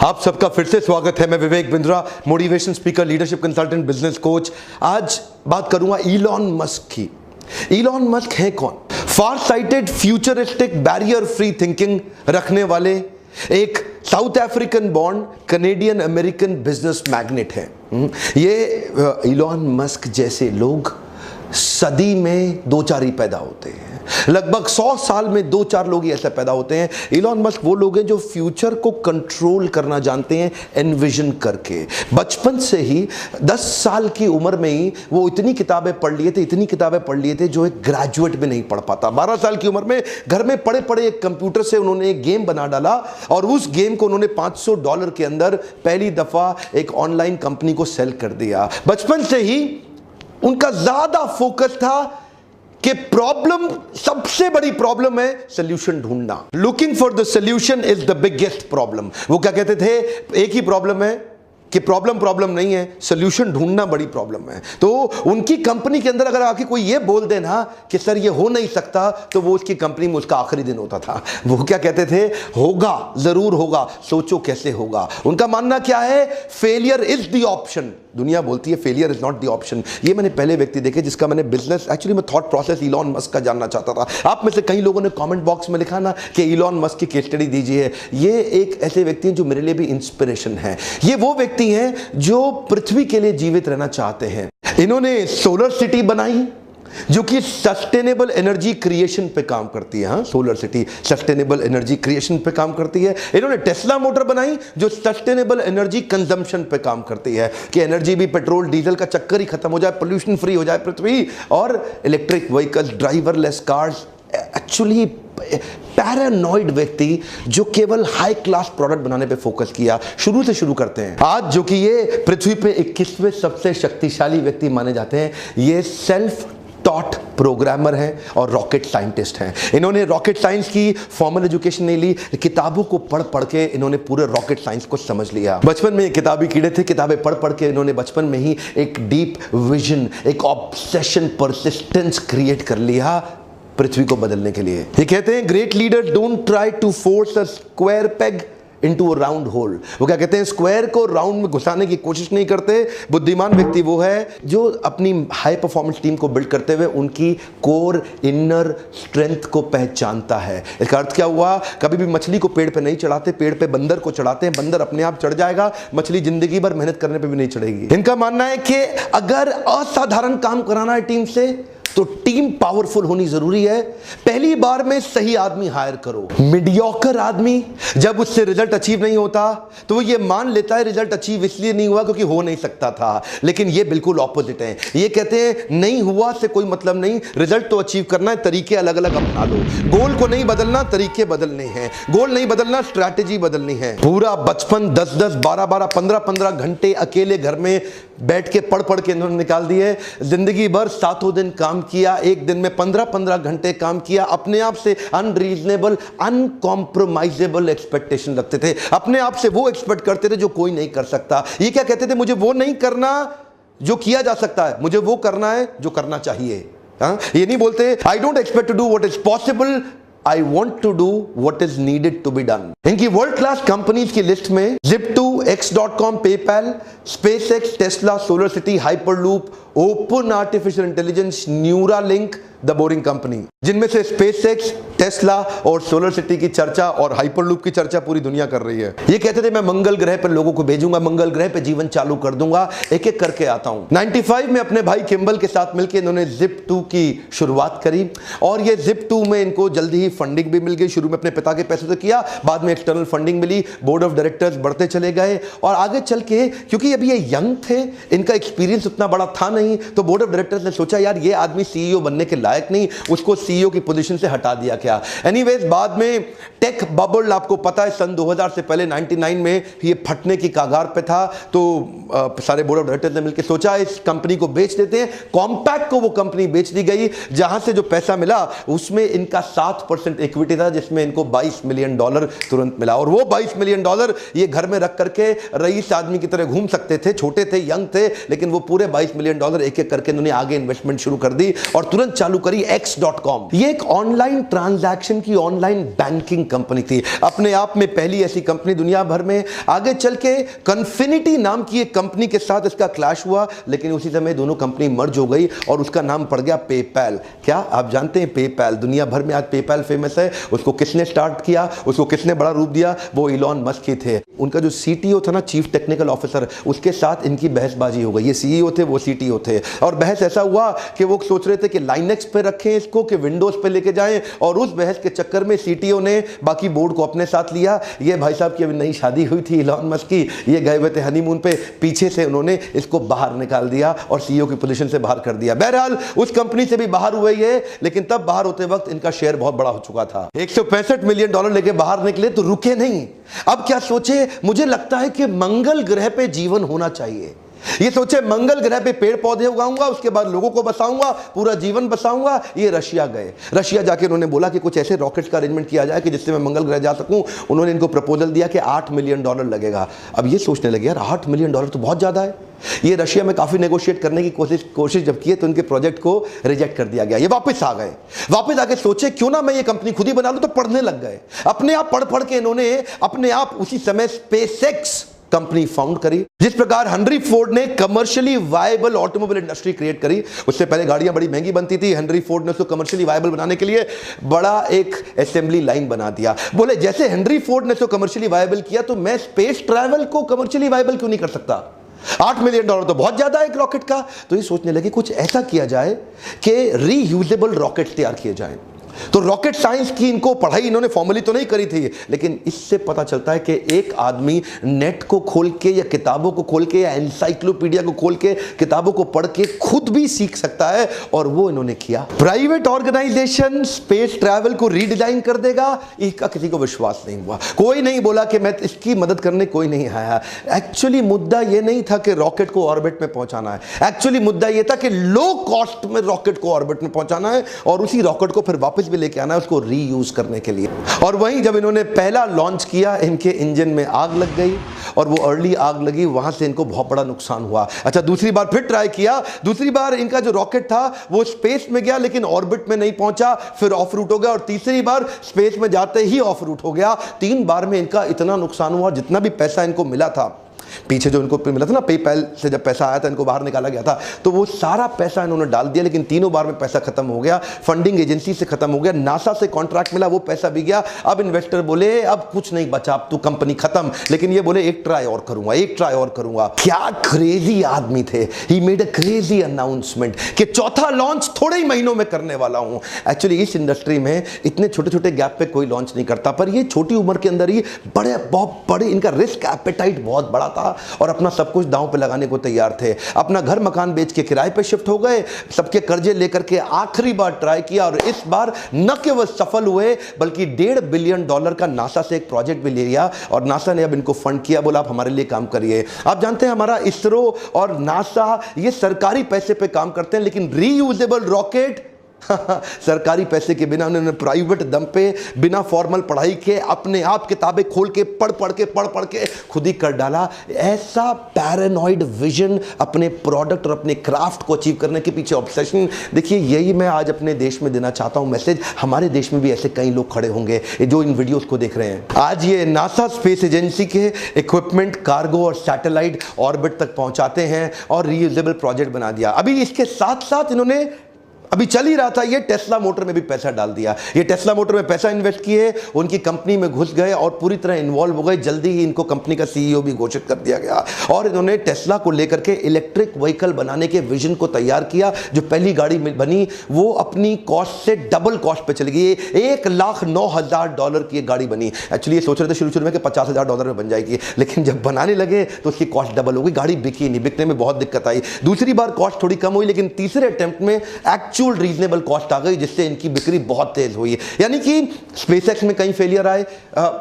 आप सबका फिर से स्वागत है। मैं Vivek Bindra, motivation speaker, leadership consultant, business coach. आज बात करूंगा इलॉन मस्क की। इलॉन मस्क है कौन? Far sighted, futuristic, barrier free thinking रखने वाले एक South African born Canadian American business magnate है। ये इलॉन मस्क जैसे लोग सदी में दो चार ही पैदा होते हैं। लगभग 100 साल में दो चार लोग ही ऐसे पैदा होते हैं। इलॉन मस्क वो लोग हैं जो फ्यूचर को कंट्रोल करना जानते हैं, एनविजन करके। बचपन से ही 10 साल की उम्र में ही वो इतनी किताबें पढ़ लिए थे जो एक ग्रेजुएट भी नहीं पढ़ पाता। 12 साल की उम्र में घर में पड़े पड़े एक कंप्यूटर से उन्होंने एक गेम बना डाला और उस गेम को उन्होंने $500 के अंदर पहली दफा एक ऑनलाइन कंपनी को सेल कर दिया। बचपन से ही उनका ज्यादा फोकस था कि प्रॉब्लम, सबसे बड़ी प्रॉब्लम है सॉल्यूशन ढूंढना। Looking for the solution is the biggest problem. वो क्या कहते थे? एक ही प्रॉब्लम है कि प्रॉब्लम नहीं है, सॉल्यूशन ढूंढना बड़ी प्रॉब्लम है। तो उनकी कंपनी के अंदर अगर आके कोई ये बोल दे ना कि सर ये हो नहीं सकता, तो वो उसकी कंपनी में उसका आखिरी दिन होता था। वो क्या कहते थे? होगा, जरूर होगा, सोचो कैसे होगा। उनका मानना क्या है? Failure is the option. दुनिया बोलती है failure is not the option. ये मैंने पहले व्यक्ति देखे जिसका मैंने बिजनेस, एक्चुअली मैं थॉट प्रोसेस इलॉन मस्क का जानना चाहता था। आप में से कई लोगों ने कमेंट बॉक्स में लिखा ना कि इलॉन मस्क की केस स्टडी दीजिए। ये एक ऐसे व्यक्ति हैं जो मेरे लिए भी इंस्पिरेशन है। ये वो व्यक्ति हैं जो पृथ्वी के लिए जीवित रहना चाहते हैं। इन्होंने सोलर सिटी बनाई जो कि सस्टेनेबल एनर्जी क्रिएशन पे काम करती है। हाँ, solar city sustainable energy creation पे काम करती है। इन्होंने टेस्ला मोटर बनाई जो सस्टेनेबल एनर्जी कंजम्पशन पे काम करती है कि एनर्जी भी पेट्रोल डीजल का चक्कर ही खत्म हो जाए, पोल्यूशन फ्री हो जाए पृथ्वी। और electric vehicles, driverless cars. Actually paranoid व्यक्ति जो केवल हाई क्लास प्रोडक्ट बनाने पे फोकस किया। शुरू से शुरू करते हैं। आज जो कि ये पृथ्वी पे 21वें सबसे शक्तिशाली व्यक्ति माने जाते हैं, ये सेल्फ टॉट प्रोग्रामर हैं और रॉकेट साइंटिस्ट हैं। इन्होंने रॉकेट साइंस की फॉर्मल एजुकेशन नहीं ली, किताबों को पढ़ पढ़ के इन्होंने पूरे रॉकेट साइंस को समझ लिया। बचपन में किताबी कीड़े थे, किताबें पढ़ पढ़ के इन्होंने बचपन में ही एक डीप विजन, एक ऑब्सेशन, परसिस्टेंस क्रिएट कर लिया पृथ्वी को बदलने के लिए। ये कहते हैं great leader don't try to force a square peg into a round hole. वो क्या कहते हैं? स्क्वायर को राउंड में घुसाने की कोशिश नहीं करते। बुद्धिमान व्यक्ति वो है जो अपनी हाई परफॉर्मेंस टीम को बिल्ड करते हुए उनकी कोर इनर स्ट्रेंथ को पहचानता है। इसका अर्थ क्या हुआ? कभी भी मछली को पेड़ पे नहीं चढ़ाते, पेड़ पे बंदर को चढ़ाते हैं। बंदर अपने आप चढ़ जाएगा, मछली जिंदगी भर मेहनत करने पे भी नहीं चढ़ेगी। इनका मानना है कि अगर असाधारण काम कराना है टीम से तो टीम पावरफुल होनी जरूरी है। पहली बार में सही आदमी हायर करो। मीडियोकर आदमी जब उससे रिजल्ट अचीव नहीं होता तो वो ये मान लेता है रिजल्ट अचीव इसलिए नहीं हुआ क्योंकि हो नहीं सकता था। लेकिन ये बिल्कुल ऑपोजिट है। ये कहते हैं नहीं हुआ से कोई मतलब नहीं, रिजल्ट तो अचीव करना है, तरीके अलग अलग अपना लो। गोल को नहीं बदलना, तरीके बदलने हैं। गोल नहीं बदलना, स्ट्रैटेजी बदलनी है। पूरा बचपन 10-10, 12-12, 15-15 घंटे अकेले घर में बैठ के पढ़ पढ़ के इन्होंने निकाल दिए। जिंदगी भर 7 दिन काम किया, एक दिन में 15-15 घंटे काम किया। अपने आप से अनरीजनेबल, अनकॉम्प्रोमाइजेबल एक्सपेक्टेशन रखते थे। अपने आप से वो एक्सपेक्ट करते थे जो कोई नहीं कर सकता। ये क्या कहते थे? मुझे वो नहीं करना जो किया जा सकता है, मुझे वो करना है जो करना चाहिए। हाँ? ये नहीं बोलते I don't expect to do what is possible, I want to do what is needed to be done। इनकी वर्ल्ड क्लास कंपनीज की लिस्ट में Zip2, X.com, PayPal, SpaceX, Tesla, solar city, hyperloop, open artificial intelligence, Neuralink, the boring company, जिनमें से SpaceX, Tesla और solar city की चर्चा और hyperloop की चर्चा पूरी दुनिया कर रही है। ये कहते थे मैं मंगल ग्रह पर लोगों को भेजूंगा, मंगल ग्रह पे जीवन चालू कर दूंगा, एक एक करके आता हूं। 95 में अपने भाई किम्बल के साथ मिलकर इन्होंने Zip2 की शुरुआत करी और ये Zip2 में इनको जल्दी ही फंडिंग भी मिल गई। शुरू में अपने पिता के पैसे से किया, बाद में एक्सटर्नल फंडिंग मिली, बोर्ड ऑफ डायरेक्टर्स बढ़ते चले गए और आगे चल के क्योंकि अभी ये यंग थे, इनका एक्सपीरियंस उतना बड़ा था नहीं, तो बोर्ड ऑफ डायरेक्टर्स ने सोचा यार ये आदमी सीईओ बनने के लायक नहीं, उसको सीईओ की पोजीशन से हटा दिया क्या। एनीवेज बाद में टेक बबल, आपको पता है सन 2000 से पहले 99 में ये फटने की कागार पे था, तो सारे बोर्ड ऑफ डायरेक्टर्स ने मिलकर सोचा इस कंपनी को बेच देते हैं। कॉम्पैक्ट को वो कंपनी बेच दी गई, जहां से जो पैसा मिला उसमें इनका 7% इक्विटी था, जिसमें इनको $22 मिलियन तुरंत मिला। और वो $22 मिलियन ये घर में रख करके रईस आदमी की तरह घूम सकते थे, छोटे थे, यंग थे, लेकिन वो पूरे $22 मिलियन एक एक करके उन्होंने आगे इन्वेस्टमेंट शुरू कर दी और तुरंत चालू करी X.com। ये एक ऑनलाइन ट्रांजैक्शन की ऑनलाइन बैंकिंग कंपनी थी, अपने आप में पहली ऐसी कंपनी दुनिया भर में। आगे चल के कन्फिनिटी नाम की एक कंपनी के साथ इसका क्लैश हुआ, लेकिन उसी समय दोनों कंपनी मर्ज हो गई और उसका नाम पड़ गया पेपैल। क्या आप जानते हैं पेपैल? दुनिया भर में आज पेपैल फेमस है। उसको किसने स्टार्ट किया, उसको किसने बड़ा रूप दिया? वो इलॉन मस्क ही थे। उनका जो सीटीओ था ना, चीफ टेक्निकल ऑफिसर, उसके साथ इनकी बहसबाजी हो गई। ये सीईओ थे, वो सीटीओ थे, और बहस ऐसा हुआ कि वो सोच रहे थे कि लाइनेक्स पे रखें इसको कि विंडोज पे लेके जाएं, और उस बहस के चक्कर में सीटीओ ने बाकी बोर्ड को अपने साथ लिया। ये भाई साहब की अभी नई शादी हुई थी इलॉन मस्क की, ये गए हुए थे हनीमून पे, पीछे से उन्होंने इसको बाहर निकाल दिया और सीईओ की पोजीशन से बाहर कर दिया। बहरहाल उस कंपनी से भी बाहर हुए ये, लेकिन तब बाहर होते वक्त इनका शेयर बहुत बड़ा हो चुका था। $165 मिलियन लेके बाहर निकले तो रुके नहीं। अब क्या सोचे? मुझे लगता है कि मंगल ग्रह पे जीवन होना चाहिए। ये सोचे मंगल ग्रह पे पेड़ पौधे उगाऊंगा, उसके बाद लोगों को बसाऊंगा, पूरा जीवन बसाऊंगा। ये रशिया गए। रशिया जाके उन्होंने बोला कि कुछ ऐसे रॉकेट्स का अरेंजमेंट किया जाए कि जिससे मैं मंगल ग्रह जा सकूं। उन्होंने इनको प्रपोजल दिया कि $8 मिलियन लगेगा। अब ये सोचने लगे, यार $8 मिलियन तो बहुत ज्यादा है। ये रशिया में काफी नेगोशिएट करने की कोशिश जब की तो उनके प्रोजेक्ट को रिजेक्ट कर दिया गया। ये वापस आ गए। वापस आके सोचे क्यों ना मैं ये कंपनी खुद ही बना लूं, तो पढ़ने लग गए। अपने आप पढ़ पढ़ के इन्होंने अपने आप उसी समय स्पेसएक्स कंपनी फाउंड करी। जिस प्रकार हेनरी फोर्ड ने commercially viable automobile industry create करी, उससे पहले गाड़ियां बड़ी महंगी बनती थी। हेनरी फोर्ड ने उसको कमर्शियली वायबल बनाने के लिए बड़ा एक असेंबली लाइन बना दिया। बोले जैसे हेनरी फोर्ड ने उसको कमर्शियली वायबल किया, तो मैं स्पेस ट्रैवल को कमर्शियली वायबल क्यों नहीं कर सकता? $8 मिलियन तो बहुत ज्यादा है एक रॉकेट का। तो ये सोचने लगे कुछ ऐसा किया जाए कि रीयूजेबल रॉकेट तैयार किए जाएं। तो रॉकेट साइंस की इनको पढ़ाई इन्होंने फॉर्मली तो नहीं करी थी, लेकिन इससे पता चलता है कि एक आदमी नेट को खोल के या किताबों को खोल के या एनसाइक्लोपीडिया को खोल के किताबों को पढ़ के खुद भी सीख सकता है, और वो इन्होंने किया। प्राइवेट ऑर्गेनाइजेशन स्पेस ट्रैवल को रीडिजाइन कर देगा, इसका किसी को विश्वास नहीं हुआ। कोई नहीं बोला कि मैं इसकी मदद करने, कोई नहीं आया। एक्चुअली मुद्दा यह नहीं था कि रॉकेट को ऑर्बिट में पहुंचाना है। एक्चुअली मुद्दा यह था कि लो कॉस्ट में रॉकेट को ऑर्बिट में पहुंचाना है, और उसी रॉकेट को फिर वापस भी लेके आना है उसको रीयूज करने के लिए। और वहीं जब इन्होंने पहला लॉन्च किया, इनके इंजन में आग लग गई, और वो अर्ली आग लगी, वहां से इनको बहुत बड़ा नुकसान हुआ। अच्छा, दूसरी बार फिर ट्राई किया। दूसरी बार इनका जो रॉकेट था वो स्पेस में गया, लेकिन ऑर्बिट में नहीं पहुंचा, फिर ऑफ रूट हो गया, और तीसरी बार स्पेस में जाते ही ऑफ रूट हो गया। 3 बार में इनका इतना नुकसान हुआ, जितना भी पैसा इनको मिला था, पीछे जो इनको मिला था ना, पेपैल से जब पैसा आया था, इनको बाहर निकाला गया था, तो वो सारा पैसा इन्होंने डाल दिया, लेकिन तीनों बार में पैसा खत्म हो गया। फंडिंग एजेंसी से खत्म हो गया, नासा से कॉन्ट्रैक्ट मिला, वो पैसा भी गया। अब इन्वेस्टर बोले अब कुछ नहीं बचा, अब तो कंपनी खत्म। लेकिन ये बोले एक ट्राई और करूंगा, एक ट्राई और करूंगा। क्या क्रेजी आदमी थे। He made a crazy announcement कि चौथा लॉन्च थोड़े ही महीनों में करने वाला हूं। एक्चुअली इस इंडस्ट्री में इतने छोटे छोटे गैप पे कोई लॉन्च नहीं करता, पर ये छोटी उम्र के अंदर ही बहुत बड़े, इनका रिस्क एपेटाइट बहुत बड़ा था, और अपना सब कुछ दांव पे लगाने को तैयार थे। अपना घर मकान बेच के किराए पे शिफ्ट हो गए, सबके कर्जे लेकर के आखिरी बार ट्राई किया, और इस बार न केवल सफल हुए बल्कि $1.5 बिलियन का नासा से एक प्रोजेक्ट भी ले लिया, और नासा ने अब इनको फंड किया, बोला आप हमारे लिए काम करिए। आप जानते हैं हमारा इसरो और नासा ये सरकारी पैसे पे काम करते हैं, लेकिन रीयूजेबल रॉकेट सरकारी पैसे के बिना उन्होंने प्राइवेट दम पे, बिना फॉर्मल पढ़ाई के, अपने आप किताबें खोल के पढ़ पढ़ के खुद ही कर डाला। ऐसा पैरानॉइड विजन, अपने प्रोडक्ट और अपने क्राफ्ट को अचीव करने के पीछे ऑब्सेशन। देखिए, यही मैं आज अपने देश में देना चाहता हूं मैसेज। हमारे देश में भी ऐसे कई लोग खड़े होंगे जो इन वीडियोस को देख रहे हैं। आज ये नासा स्पेस एजेंसी के इक्विपमेंट कार्गो और सैटेलाइट ऑर्बिट तक पहुंचाते हैं, और रीयूजेबल प्रोजेक्ट बना दिया। अभी इसके साथ साथ इन्होंने, अभी चल ही रहा था, ये टेस्ला मोटर में भी पैसा डाल दिया। ये टेस्ला मोटर में पैसा इन्वेस्ट किए, उनकी कंपनी में घुस गए और पूरी तरह इन्वॉल्व हो गए। जल्दी ही इनको कंपनी का सीईओ भी घोषित कर दिया गया, और इन्होंने टेस्ला को लेकर के इलेक्ट्रिक व्हीकल बनाने के विजन को तैयार किया। जो पहली गाड़ी बनी वो अपनी कॉस्ट से डबल कॉस्ट पे चली गई। $1,09,000 की एक गाड़ी बनी। एक्चुअली ये सोच रहे थे शुरू में कि $50,000 में बन जाएगी, लेकिन जब बनाने लगे तो उसकी कॉस्ट डबल हो गई। गाड़ी बिकी नहीं, बिकने में बहुत दिक्कत आई। दूसरी बार कॉस्ट थोड़ी कम हुई, लेकिन तीसरे अटेम्प्ट में एक्चुअल रीजनेबल कॉस्ट आ गई, जिससे इनकी बिक्री बहुत तेज हुई। यानी कि स्पेसएक्स में कई फेलियर आए,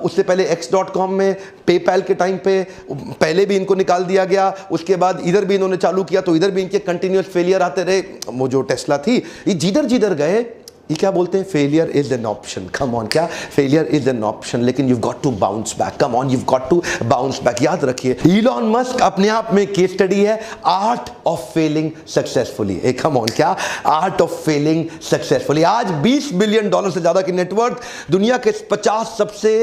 उससे पहले X.com में, पेपैल के टाइम पे पहले भी इनको निकाल दिया गया। उसके बाद इधर भी इन्होंने चालू किया तो इधर भी इनके कंटिन्यूअस फेलियर आते रहे। वो जो टेस्ला थी, ये जिधर जिधर गए ये क्या बोलते हैं, failure is an option. Come on, क्या फेलियर इज एन ऑप्शन, लेकिन you got to bounce back. Come on, you got to bounce back. याद रखिए, इलॉन मस्क अपने आप में केस स्टडी है, art of failing successfully. Come on, क्या art of failing successfully. आज $20 बिलियन से ज्यादा की नेटवर्थ, दुनिया के 50 सबसे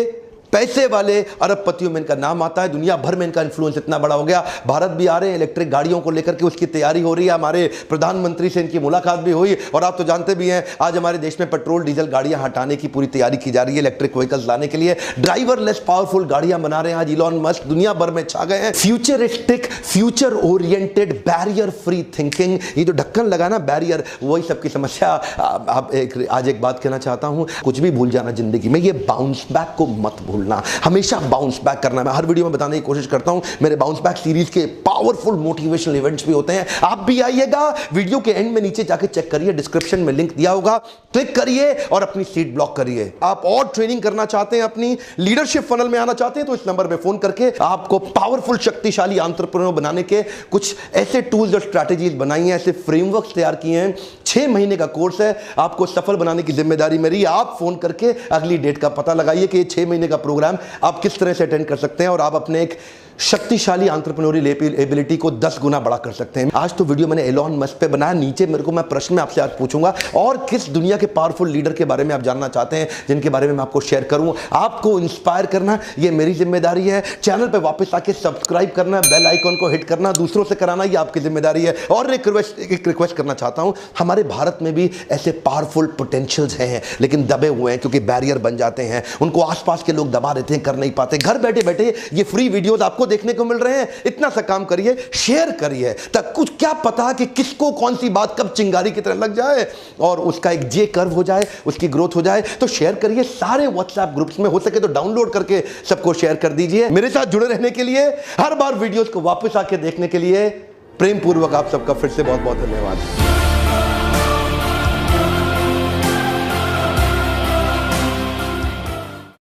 पैसे वाले अरबपतियों में इनका नाम आता है। दुनिया भर में इनका इन्फ्लुएंस इतना बड़ा हो गया, भारत भी आ रहे हैं इलेक्ट्रिक गाड़ियों को लेकर के, उसकी तैयारी हो रही है। हमारे प्रधानमंत्री से इनकी मुलाकात भी हुई, और आप तो जानते भी हैं आज हमारे देश में पेट्रोल डीजल गाड़ियां हटाने की पूरी तैयारी की जा रही है, इलेक्ट्रिक व्हीकल्स लाने के लिए ड्राइवरलेस पावरफुल गाड़ियां बना रहे हैं। आज इलॉन मस्क दुनिया भर में छा गए हैं। Futuristic, future oriented, barrier free thinking, ये जो ढक्कन लगा ना बैरियर, वही सबकी समस्या। आज एक बात कहना चाहता हूं, कुछ भी भूल जाना जिंदगी में, ये बाउंस बैक को मत भूलना, हमेशा बाउंस बैक करना। मैं हर वीडियो में बताने की कोशिश करता हूं, मेरे बाउंस बैक सीरीज के पावरफुल मोटिवेशनल इवेंट्स भी होते हैं, आप भी आइएगा। वीडियो के एंड में नीचे जाके चेक करिए, डिस्क्रिप्शन में लिंक दिया होगा, क्लिक करिए और अपनी सीट ब्लॉक करिए। आप और ट्रेनिंग करना चाहते हैं, अपनी लीडरशिप फनल में आना चाहते हैं, तो इस नंबर पे फोन करके आपको पावरफुल शक्तिशाली एंटरप्रेन्योर बनाने के कुछ ऐसे टूल्स और स्ट्रैटेजीज बनाई हैं, ऐसे फ्रेमवर्क्स तैयार किए हैं। 6 महीने का कोर्स है, आपको सफल बनाने की जिम्मेदारी मेरी। आप फोन करके अगली डेट का पता लगाइए कि ये 6 महीने का प्रोग्राम आप किस तरह से अटेंड कर सकते हैं, और आप अपने एक शक्तिशाली एंटरप्रेन्योरियल एबिलिटी को 10 गुना बड़ा कर सकते हैं। आज तो वीडियो मैंने एलॉन मस्क पे बनाया, नीचे मेरे को मैं प्रश्न में आपसे आज पूछूंगा, और किस दुनिया के पावरफुल लीडर के बारे में आप जानना चाहते हैं, जिनके बारे में मैं आपको शेयर करूं। आपको इंस्पायर करना ये मेरी जिम्मेदारी है। चैनल पे वापस आके सब्सक्राइब करना, बेल आइकन को हिट करना, दूसरों से कराना ये आपकी जिम्मेदारी है। और एक रिक्वेस्ट करना चाहता हूं, हमारे भारत में भी ऐसे पावरफुल पोटेंशियल्स हैं, लेकिन दबे हुए हैं क्योंकि बैरियर बन जाते हैं, उनको आसपास के लोग दबा देते हैं, कर नहीं पाते। घर बैठे बैठे ये फ्री वीडियोस आपको देखने को मिल रहे हैं, इतना सा काम करिए, शेयर करिए, तक कुछ क्या पता कि किसको कौन सी बात कब चिंगारी की तरह लग जाए और उसका एक जे कर्व हो जाए, उसकी ग्रोथ हो जाए। तो शेयर करिए, सारे व्हाट्सएप ग्रुप्स में, हो सके तो डाउनलोड करके सबको शेयर कर दीजिए। मेरे साथ जुड़े रहने के लिए, हर बार वीडियोस को वापस आके देखने के लिए प्रेम पूर्वक आप सबका फिर से बहुत बहुत धन्यवाद।